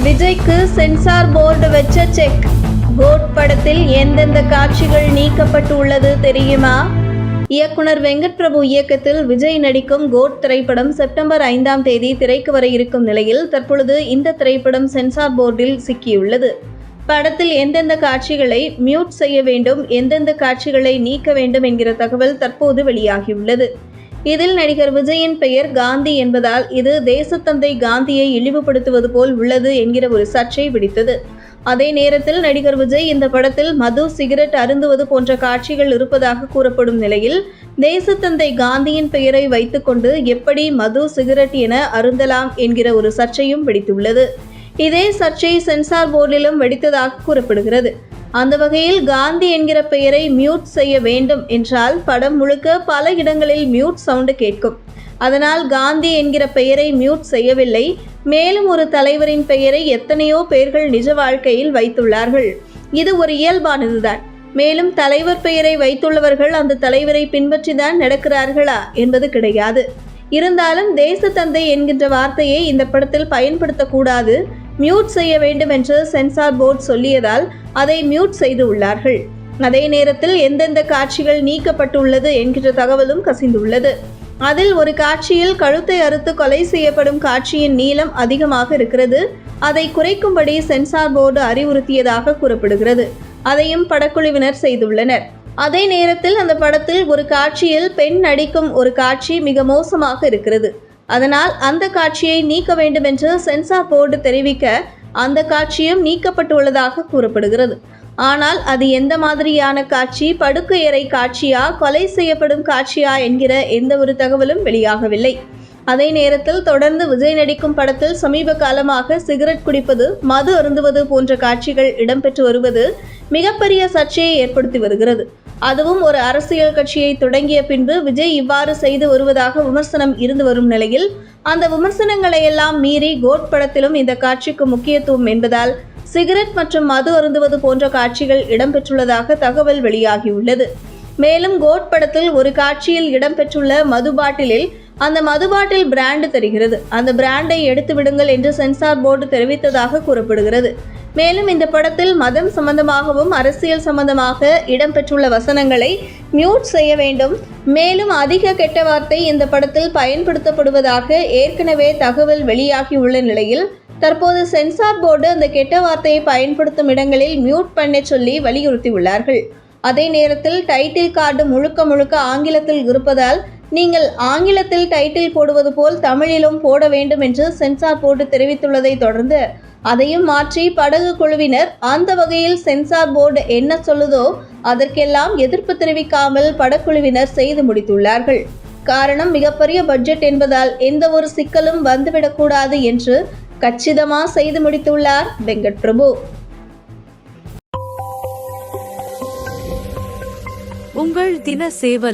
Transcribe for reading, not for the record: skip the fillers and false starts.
விஜய்க்கு censor board வச்ச check. Code படத்தில் எந்தெந்த காட்சிகள் நீக்கப்பட்டு உள்ளது தெரியுமா? இயக்குனர் வெங்கட் பிரபு இயக்கத்தில் விஜய் நடிக்கும் கோட் திரைப்படம் செப்டம்பர் 5ஆம் தேதி திரைக்கு வர இருக்கும் நிலையில் தற்பொழுது இந்த திரைப்படம் சென்சார் போர்டில் சிக்கியுள்ளது. படத்தில் எந்தெந்த காட்சிகளை மியூட் செய்ய வேண்டும், எந்தெந்த காட்சிகளை நீக்க வேண்டும் என்கிற தகவல் தற்போது வெளியாகியுள்ளது. இதில் நடிகர் விஜயின் பெயர் காந்தி என்பதால் இது தேசத்தந்தை காந்தியை இழிவுபடுத்துவது போல் உள்ளது என்கிற ஒரு சர்ச்சை வெடித்தது. அதே நேரத்தில் நடிகர் விஜய் இந்த படத்தில் மது, சிகரெட் அருந்துவது போன்ற காட்சிகள் இருப்பதாக கூறப்படும் நிலையில் தேசத்தந்தை காந்தியின் பெயரை வைத்துக்கொண்டு எப்படி மது, சிகரெட் என அருந்தலாம் என்கிற ஒரு சர்ச்சையும் வெடித்துள்ளது. இதே சர்ச்சை சென்சார் போர்டிலும் வெடித்ததாக கூறப்படுகிறது. அந்த வகையில் காந்தி என்கிற பெயரை மியூட் செய்ய வேண்டும் என்றால் படம் முழுக்க பல இடங்களில் மியூட் சவுண்டு கேட்கும். அதனால் காந்தி என்கிற பெயரை மியூட் செய்யவில்லை. மேலும் ஒரு தலைவரின் பெயரை எத்தனையோ பேர்கள் நிஜ வாழ்க்கையில் வைத்துள்ளார்கள். இது ஒரு இயல்பானதுதான். மேலும் தலைவர் பெயரை வைத்துள்ளவர்கள் அந்த தலைவரை பின்பற்றிதான் நடக்கிறார்களா என்பது கிடையாது. இருந்தாலும் தேசத்தந்தை என்கின்ற வார்த்தையை இந்த படத்தில் பயன்படுத்தக்கூடாது, மியூட் செய்ய வேண்டும் என்று சென்சார் போர்டு சொல்லியதால் அதை மியூட் செய்து உள்ளார்கள். அதே நேரத்தில் எந்தெந்த காட்சிகள் நீக்கப்பட்டுள்ளது என்கிற தகவலும் கசிந்துள்ளது. அதில் ஒரு காட்சியில் கழுத்தை அறுத்து கொலை செய்யப்படும் காட்சியின் நீளம் அதிகமாக இருக்கிறது. அதை குறைக்கும்படி சென்சார் போர்டு அறிவுறுத்தியதாக கூறப்படுகிறது. அதையும் படக்குழுவினர் செய்துள்ளனர். அதே நேரத்தில் அந்த படத்தில் ஒரு காட்சியில் பெண் நடிக்கும் ஒரு காட்சி மிக மோசமாக இருக்கிறது. அதனால் அந்த காட்சியை நீக்க வேண்டும் என்று சென்சார் போர்டு தெரிவிக்க அந்த காட்சியும் நீக்கப்பட்டுள்ளதாக கூறப்படுகிறது. ஆனால் அது எந்த மாதிரியான காட்சி, படுக்கையறை காட்சியா, கொலை செய்யப்படும் காட்சியா என்கிற எந்த ஒரு தகவலும் வெளியாகவில்லை. அதே நேரத்தில் தொடர்ந்து விஜய் நடிக்கும் படத்தில் சமீப காலமாக சிகரெட் குடிப்பது, மது அருந்துவது போன்ற காட்சிகள் இடம்பெற்று வருவது மிகப்பெரிய சர்ச்சையை ஏற்படுத்தி வருகிறது. அதுவும் ஒரு அரசியல் கட்சியை தொடங்கிய பின்பு விஜய் இவ்வாறு செய்து வருவதாக விமர்சனம் இருந்து வரும் நிலையில் அந்த விமர்சனங்களை எல்லாம் மீறி கோட் படத்திலும் இந்த காட்சிக்கு முக்கியத்துவம் என்பதால் சிகரெட் மற்றும் மது அருந்துவது போன்ற காட்சிகள் இடம்பெற்றுள்ளதாக தகவல் வெளியாகியுள்ளது. மேலும் கோட் படத்தில் ஒரு காட்சியில் இடம்பெற்றுள்ள மது பாட்டிலில் அந்த மது பாட்டில் பிராண்டு தெரிகிறது. அந்த பிராண்டை எடுத்து விடுங்கள் என்று சென்சார் போர்டு தெரிவித்ததாக கூறப்படுகிறது. மேலும் இந்த படத்தில் மதம் சம்பந்தமாகவும் அரசியல் சம்பந்தமாக இடம்பெற்றுள்ள வசனங்களை மியூட் செய்ய வேண்டும். மேலும் அதிக கெட்ட வார்த்தை இந்த படத்தில் பயன்படுத்தப்படுவதாக ஏற்கனவே தகவல் வெளியாகியுள்ள நிலையில் தற்போது சென்சார் போர்டு அந்த கெட்ட வார்த்தையை பயன்படுத்தும் இடங்களில் மியூட் பண்ண சொல்லி வலியுறுத்தியுள்ளார்கள். அதே நேரத்தில் டைட்டில் கார்டு முழுக்க ஆங்கிலத்தில் இருப்பதால் நீங்கள் ஆங்கிலத்தில் டைட்டில் போடுவது போல் தமிழிலும் போட வேண்டும் என்று சென்சார் போர்டு தெரிவித்துள்ளதை தொடர்ந்து அதையும் மாற்றி படகு குழுவினர் அந்த வகையில் சென்சார் போர்டு என்ன சொல்லுதோ அதற்கெல்லாம் எதிர்ப்பு தெரிவிக்காமல் படக்குழுவினர் செய்து முடித்துள்ளார்கள். காரணம், மிகப்பெரிய பட்ஜெட் என்பதால் எந்த ஒரு சிக்கலும் வந்துவிடக்கூடாது என்று கச்சிதமாக செய்து முடித்துள்ளார் வெங்கட் பிரபு. உங்கள் தின சேவல்.